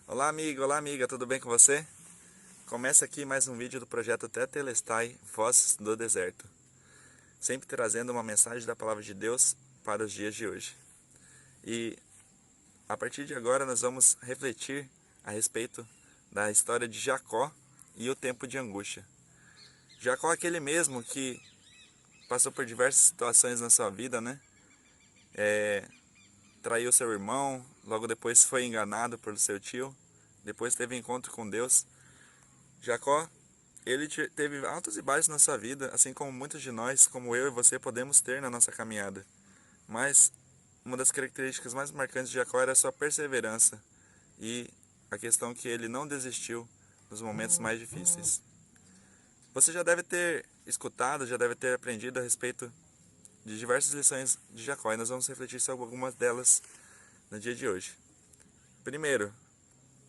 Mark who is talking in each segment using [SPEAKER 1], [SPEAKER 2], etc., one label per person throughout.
[SPEAKER 1] Olá amigo, olá amiga, tudo bem com você? Começa aqui mais um vídeo do projeto Tetelestai, Vozes do Deserto. Sempre trazendo uma mensagem da Palavra de Deus para os dias de hoje. E a partir de agora nós vamos refletir a respeito da história de Jacó e o tempo de angústia. Jacó é aquele mesmo que passou por diversas situações na sua vida, né? Traiu seu irmão, logo depois foi enganado pelo seu tio, depois teve encontro com Deus. Jacó, ele teve altos e baixos na sua vida, assim como muitos de nós, como eu e você, podemos ter na nossa caminhada. Mas uma das características mais marcantes de Jacó era a sua perseverança e a questão que ele não desistiu nos momentos mais difíceis. Você já deve ter escutado, já deve ter aprendido a respeito de diversas lições de Jacó e nós vamos refletir sobre algumas delas no dia de hoje. Primeiro,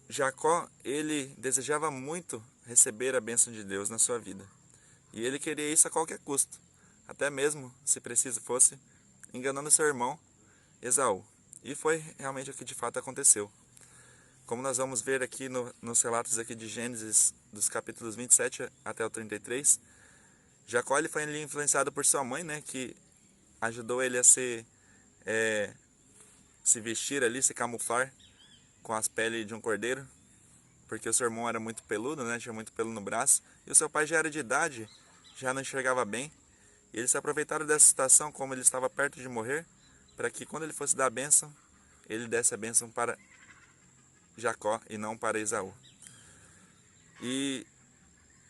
[SPEAKER 1] Jacó, ele desejava muito receber a bênção de Deus na sua vida. E ele queria isso a qualquer custo, até mesmo, se preciso fosse, enganando seu irmão Esaú. E foi realmente o que de fato aconteceu. Como nós vamos ver aqui nos relatos aqui de Gênesis, dos capítulos 27 até o 33, Jacó ele foi influenciado por sua mãe, né, que ajudou ele a se vestir ali, se camuflar com as peles de um cordeiro, porque o seu irmão era muito peludo, né? Tinha muito pelo no braço, e o seu pai já era de idade, já não enxergava bem, e eles se aproveitaram dessa situação, como ele estava perto de morrer, para que quando ele fosse dar a bênção, ele desse a bênção para Jacó e não para Esaú. E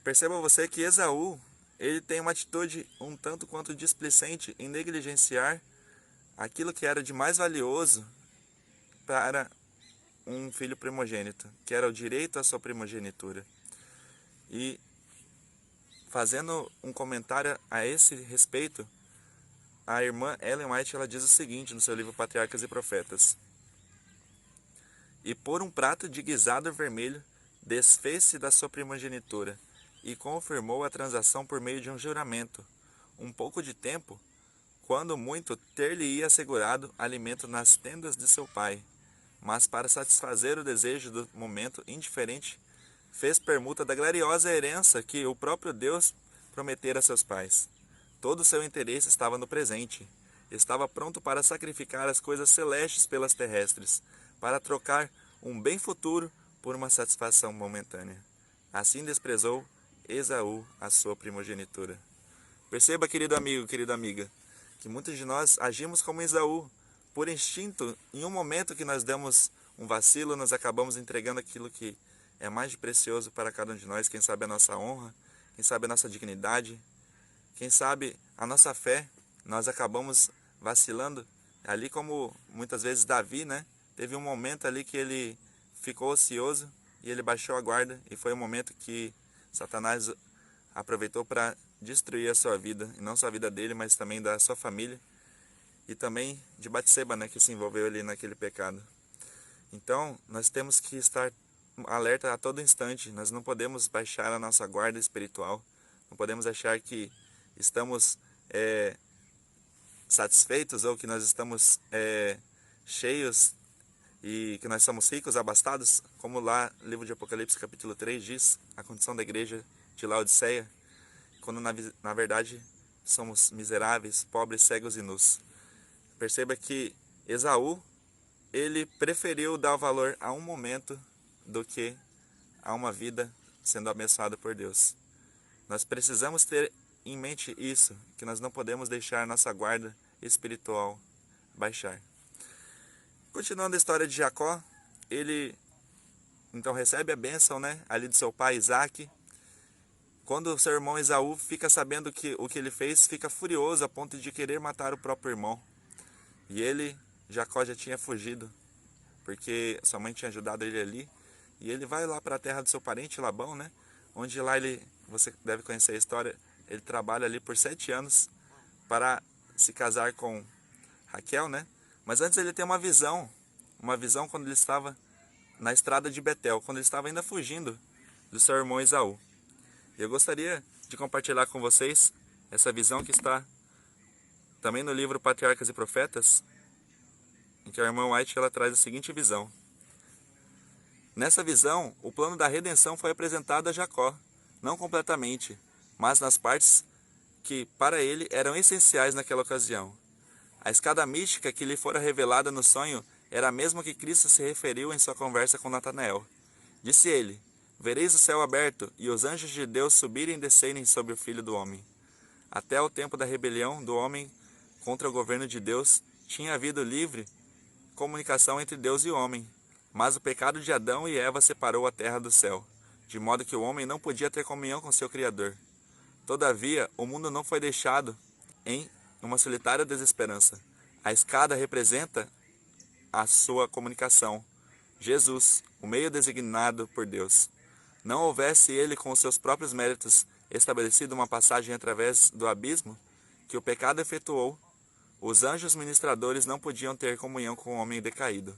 [SPEAKER 1] perceba você que Esaú, ele tem uma atitude um tanto quanto displicente em negligenciar aquilo que era de mais valioso para um filho primogênito, que era o direito à sua primogenitura. E fazendo um comentário a esse respeito, a irmã Ellen White ela diz o seguinte no seu livro Patriarcas e Profetas: e por um prato de guisado vermelho desfez-se da sua primogenitura e confirmou a transação por meio de um juramento. Um pouco de tempo, quando muito ter-lhe-ia assegurado alimento nas tendas de seu pai, mas para satisfazer o desejo do momento indiferente, fez permuta da gloriosa herança que o próprio Deus prometera a seus pais. Todo o seu interesse estava no presente. Estava pronto para sacrificar as coisas celestes pelas terrestres, para trocar um bem futuro por uma satisfação momentânea. Assim desprezou Esaú a sua primogenitura. Perceba, querido amigo, querida amiga, que muitos de nós agimos como Esaú, por instinto. Em um momento que nós damos um vacilo, nós acabamos entregando aquilo que é mais de precioso para cada um de nós, quem sabe a nossa honra, quem sabe a nossa dignidade, quem sabe a nossa fé. Nós acabamos vacilando, ali como muitas vezes Davi, né? Teve um momento ali que ele ficou ocioso e ele baixou a guarda, e foi o momento que Satanás aproveitou para destruir a sua vida, e não só a vida dele, mas também da sua família, e também de Batseba, né, que se envolveu ali naquele pecado. Então, nós temos que estar alerta a todo instante. Nós não podemos baixar a nossa guarda espiritual. Não podemos achar que estamos satisfeitos ou que nós estamos cheios e que nós somos ricos, abastados, como lá no livro de Apocalipse capítulo 3 diz, a condição da igreja de Laodiceia, quando na verdade somos miseráveis, pobres, cegos e nus. Perceba que Esaú, ele preferiu dar valor a um momento do que a uma vida sendo abençoada por Deus. Nós precisamos ter em mente isso, que nós não podemos deixar nossa guarda espiritual baixar. Continuando a história de Jacó, ele então recebe a bênção, né, ali do seu pai Isaac. Quando o seu irmão Esaú fica sabendo que o que ele fez, fica furioso a ponto de querer matar o próprio irmão. E ele, Jacó, já tinha fugido, porque sua mãe tinha ajudado ele ali. E ele vai lá para a terra do seu parente Labão, né? Onde lá você deve conhecer a história, ele trabalha ali por 7 anos para se casar com Raquel, né? Mas antes ele tem uma visão quando ele estava na estrada de Betel, quando ele estava ainda fugindo do seu irmão Esaú. E eu gostaria de compartilhar com vocês essa visão que está também no livro Patriarcas e Profetas, em que a irmã White ela traz a seguinte visão. Nessa visão, o plano da redenção foi apresentado a Jacó, não completamente, mas nas partes que para ele eram essenciais naquela ocasião. A escada mística que lhe fora revelada no sonho era a mesma que Cristo se referiu em sua conversa com Natanael. Disse ele: Vereis o céu aberto e os anjos de Deus subirem e descerem sobre o Filho do Homem. Até o tempo da rebelião do homem contra o governo de Deus, tinha havido livre comunicação entre Deus e o homem. Mas o pecado de Adão e Eva separou a terra do céu, de modo que o homem não podia ter comunhão com seu Criador. Todavia, o mundo não foi deixado em uma solitária desesperança. A escada representa a sua comunicação. Jesus, o meio designado por Deus. Não houvesse ele com os seus próprios méritos estabelecido uma passagem através do abismo que o pecado efetuou, os anjos ministradores não podiam ter comunhão com o homem decaído.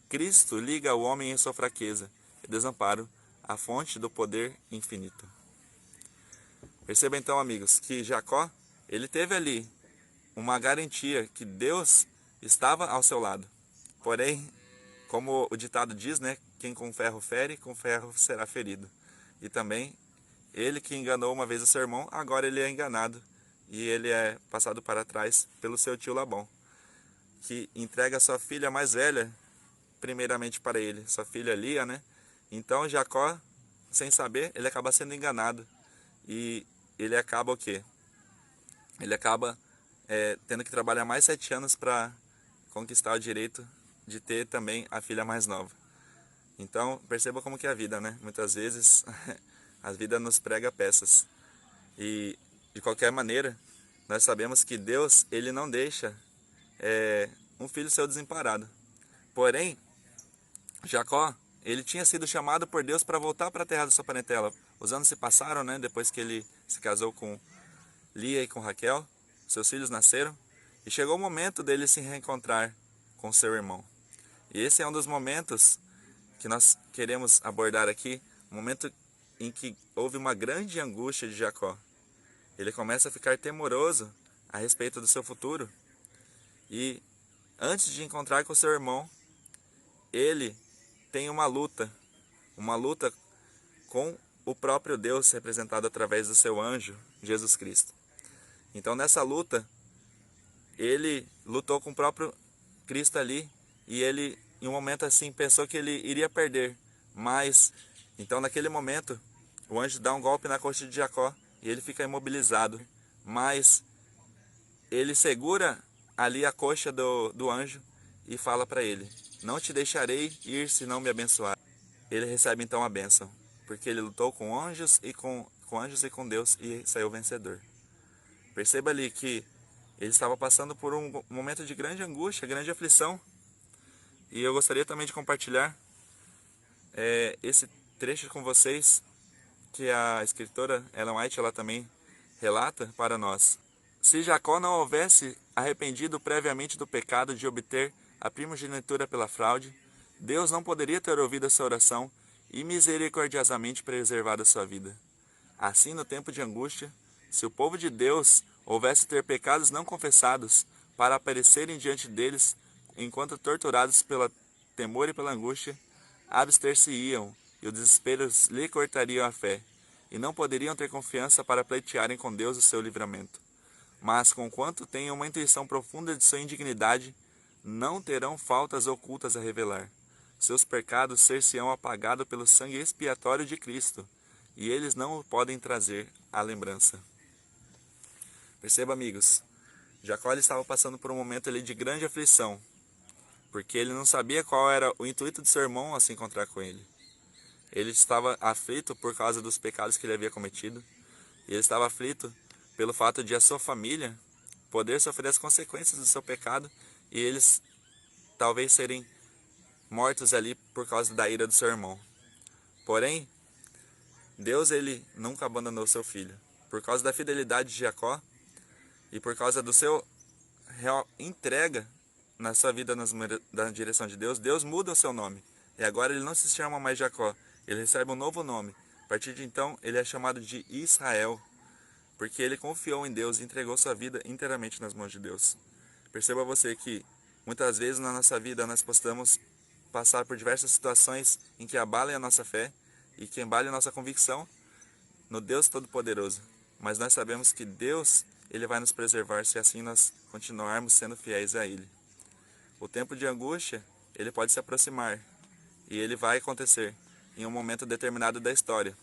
[SPEAKER 1] Cristo liga o homem em sua fraqueza e desamparo, a fonte do poder infinito. Perceba então, amigos, que Jacó, ele teve ali uma garantia que Deus estava ao seu lado. Porém, como o ditado diz, né, quem com ferro fere, com ferro será ferido. E também, ele que enganou uma vez o seu irmão, agora ele é enganado. E ele é passado para trás pelo seu tio Labão, que entrega sua filha mais velha, primeiramente para ele, sua filha Lia, né? Então Jacó, sem saber, ele acaba sendo enganado. E ele acaba o quê? Ele acaba tendo que trabalhar mais 7 anos para conquistar o direito de ter também a filha mais nova. Então, perceba como que é a vida, né? Muitas vezes a vida nos prega peças. E, de qualquer maneira, nós sabemos que Deus, ele não deixa um filho seu desamparado. Porém, Jacó, ele tinha sido chamado por Deus para voltar para a terra da sua parentela. Os anos se passaram, né? Depois que ele se casou com Lia e com Raquel, seus filhos nasceram. E chegou o momento dele se reencontrar com seu irmão. E esse é um dos momentos que nós queremos abordar aqui, um momento em que houve uma grande angústia de Jacó. Ele começa a ficar temoroso a respeito do seu futuro. E antes de encontrar com seu irmão, ele tem uma luta com o próprio Deus representado através do seu anjo, Jesus Cristo. Então nessa luta, ele lutou com o próprio Cristo ali, e ele, em um momento assim, pensou que ele iria perder. Mas, então naquele momento, o anjo dá um golpe na coxa de Jacó, e ele fica imobilizado. Mas, ele segura ali a coxa do anjo, e fala para ele: Não te deixarei ir se não me abençoar. Ele recebe então a bênção, porque ele lutou com anjos e com anjos e com Deus, e saiu vencedor. Perceba ali que ele estava passando por um momento de grande angústia, grande aflição. E eu gostaria também de compartilhar esse trecho com vocês, que a escritora Ellen White ela também relata para nós. Se Jacó não houvesse arrependido previamente do pecado de obter a primogenitura pela fraude, Deus não poderia ter ouvido a sua oração e misericordiosamente preservado a sua vida. Assim, no tempo de angústia, se o povo de Deus houvesse ter pecados não confessados para aparecerem diante deles enquanto torturados pelo temor e pela angústia, abster-se-iam e o desespero lhe cortariam a fé, e não poderiam ter confiança para pleitearem com Deus o seu livramento. Mas, conquanto tenham uma intuição profunda de sua indignidade, não terão faltas ocultas a revelar. Seus pecados ser-se-ão apagados pelo sangue expiatório de Cristo, e eles não o podem trazer à lembrança. Perceba, amigos, Jacó estava passando por um momento ali de grande aflição, porque ele não sabia qual era o intuito de seu irmão a se encontrar com ele. Ele estava aflito por causa dos pecados que ele havia cometido, e ele estava aflito pelo fato de a sua família poder sofrer as consequências do seu pecado, e eles talvez serem mortos ali por causa da ira do seu irmão. Porém, Deus ele nunca abandonou seu filho. Por causa da fidelidade de Jacó e por causa do seu real entrega na sua vida na direção de Deus, Deus muda o seu nome. E agora ele não se chama mais Jacó, ele recebe um novo nome. A partir de então, ele é chamado de Israel, porque ele confiou em Deus e entregou sua vida inteiramente nas mãos de Deus. Perceba você que muitas vezes na nossa vida nós passar por diversas situações em que abalem a nossa fé e que embalem a nossa convicção no Deus Todo-Poderoso. Mas nós sabemos que Deus, Ele vai nos preservar se assim nós continuarmos sendo fiéis a Ele. O tempo de angústia, ele pode se aproximar e ele vai acontecer em um momento determinado da história,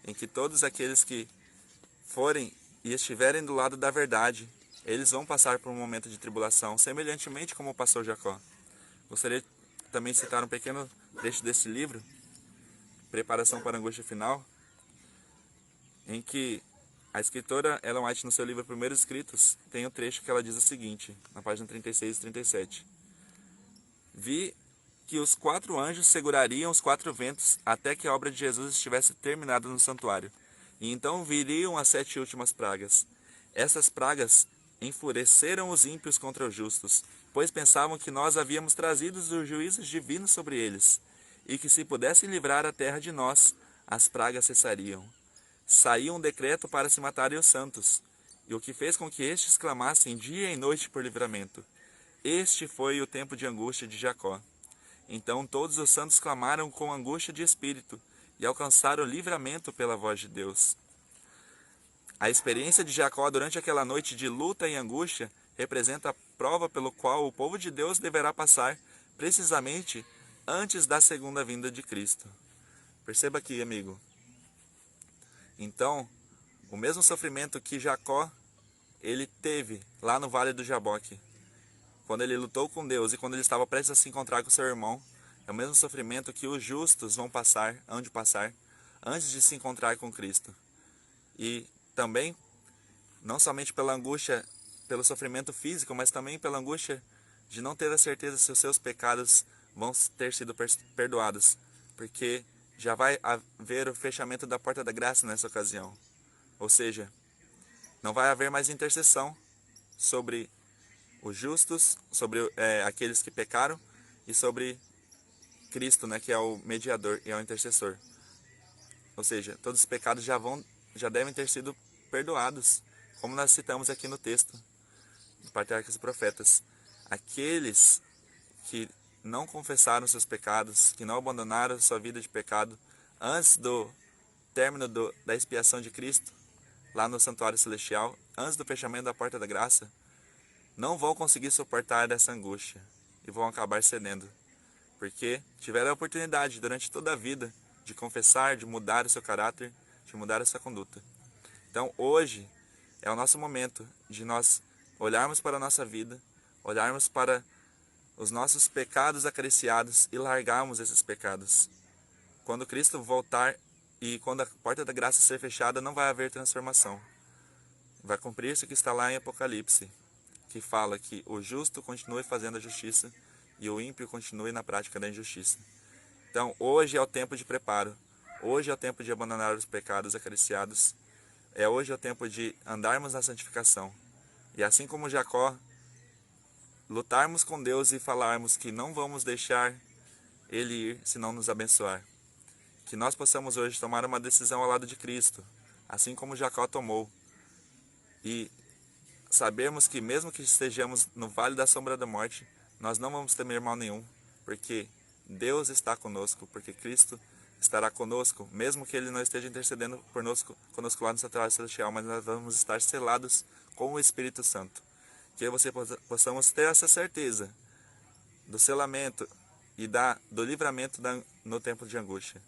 [SPEAKER 1] em que todos aqueles que forem e estiverem do lado da verdade, eles vão passar por um momento de tribulação, semelhantemente como passou Jacó. Gostaria também de citar um pequeno trecho desse livro, Preparação para a Angústia Final, em que a escritora Ellen White, no seu livro Primeiros Escritos, tem um trecho que ela diz o seguinte, na página 36 e 37. Vi que os 4 anjos segurariam os 4 ventos até que a obra de Jesus estivesse terminada no santuário. E então viriam as 7 últimas pragas. Essas pragas enfureceram os ímpios contra os justos, pois pensavam que nós havíamos trazido os juízos divinos sobre eles, e que se pudessem livrar a terra de nós, as pragas cessariam. Saiu um decreto para se matarem os santos, e o que fez com que estes clamassem dia e noite por livramento. Este foi o tempo de angústia de Jacó. Então todos os santos clamaram com angústia de espírito e alcançaram livramento pela voz de Deus. A experiência de Jacó durante aquela noite de luta e angústia representa a prova pelo qual o povo de Deus deverá passar precisamente antes da segunda vinda de Cristo. Perceba aqui, amigo. Então, o mesmo sofrimento que Jacó ele teve lá no Vale do Jaboque, quando ele lutou com Deus e quando ele estava prestes a se encontrar com seu irmão, é o mesmo sofrimento que os justos vão passar, hão de passar, antes de se encontrar com Cristo. E também, não somente pela angústia, pelo sofrimento físico, mas também pela angústia de não ter a certeza se os seus pecados vão ter sido perdoados, porque já vai haver o fechamento da porta da graça nessa ocasião. Ou seja, não vai haver mais intercessão sobre os justos, sobre aqueles que pecaram e sobre Cristo, né, que é o mediador e é o intercessor. Ou seja, todos os pecados já devem ter sido perdoados, como nós citamos aqui no texto do Patriarcas e Profetas. Aqueles que não confessaram seus pecados, que não abandonaram sua vida de pecado antes do término da expiação de Cristo, lá no santuário celestial, antes do fechamento da porta da graça, não vão conseguir suportar essa angústia e vão acabar cedendo, porque tiveram a oportunidade durante toda a vida de confessar, de mudar o seu caráter, de mudar a sua conduta. Então hoje é o nosso momento de nós olharmos para a nossa vida, olharmos para os nossos pecados acariciados e largarmos esses pecados. Quando Cristo voltar e quando a porta da graça ser fechada, não vai haver transformação. Vai cumprir-se o que está lá em Apocalipse, que fala que o justo continue fazendo a justiça e o ímpio continue na prática da injustiça. Então, hoje é o tempo de preparo. Hoje é o tempo de abandonar os pecados acariciados. Hoje é o tempo de andarmos na santificação. E assim como Jacó, lutarmos com Deus e falarmos que não vamos deixar Ele ir se não nos abençoar. Que nós possamos hoje tomar uma decisão ao lado de Cristo, assim como Jacó tomou. E sabermos que mesmo que estejamos no vale da sombra da morte, nós não vamos temer mal nenhum, porque Deus está conosco, porque Cristo estará conosco, mesmo que Ele não esteja intercedendo conosco lá no santuário celestial, mas nós vamos estar selados com o Espírito Santo. Que possamos ter essa certeza do selamento e do livramento no tempo de angústia.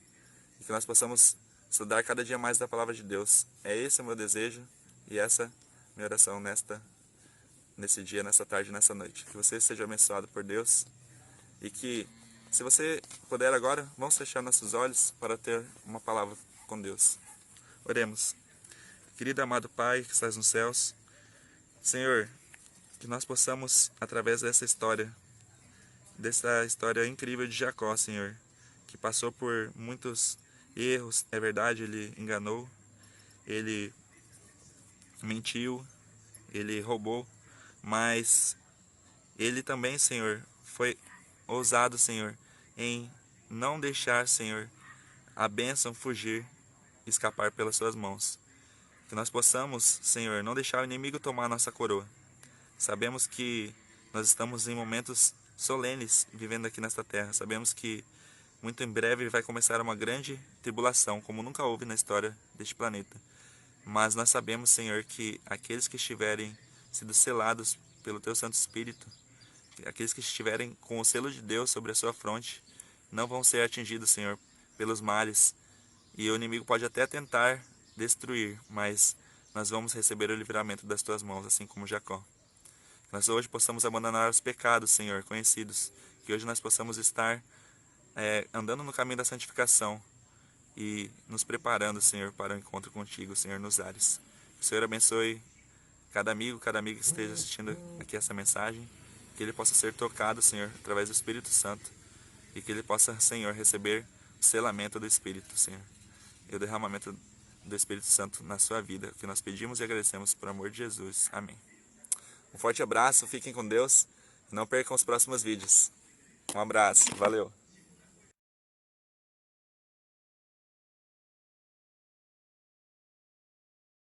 [SPEAKER 1] E que nós possamos estudar cada dia mais da palavra de Deus. É esse o meu desejo e essa minha oração nesse dia, nessa tarde, nessa noite. Que você seja abençoado por Deus e que, se você puder agora, vamos fechar nossos olhos para ter uma palavra com Deus. Oremos. Querido amado Pai que estás nos céus, Senhor, que nós possamos, através dessa história incrível de Jacó, Senhor, que passou por muitos erros, é verdade, ele enganou, ele mentiu, ele roubou, mas ele também, Senhor, foi ousado, Senhor, em não deixar, Senhor, a bênção fugir, escapar pelas suas mãos. Que nós possamos, Senhor, não deixar o inimigo tomar a nossa coroa. Sabemos que nós estamos em momentos solenes vivendo aqui nesta terra. Sabemos que muito em breve vai começar uma grande tribulação, como nunca houve na história deste planeta. Mas nós sabemos, Senhor, que aqueles que estiverem sido selados pelo Teu Santo Espírito, aqueles que estiverem com o selo de Deus sobre a sua fronte, não vão ser atingidos, Senhor, pelos males. E o inimigo pode até tentar destruir, mas nós vamos receber o livramento das Tuas mãos, assim como Jacó. Que nós hoje possamos abandonar os pecados, Senhor, conhecidos. Que hoje nós possamos estar andando no caminho da santificação e nos preparando, Senhor, para o encontro contigo, Senhor, nos ares. Que o Senhor abençoe cada amigo, cada amiga que esteja assistindo aqui essa mensagem. Que ele possa ser tocado, Senhor, através do Espírito Santo. E que ele possa, Senhor, receber o selamento do Espírito, Senhor. E o derramamento do Espírito Santo na sua vida. Que nós pedimos e agradecemos por amor de Jesus. Amém. Um forte abraço, fiquem com Deus. E não percam os próximos vídeos. Um abraço, valeu!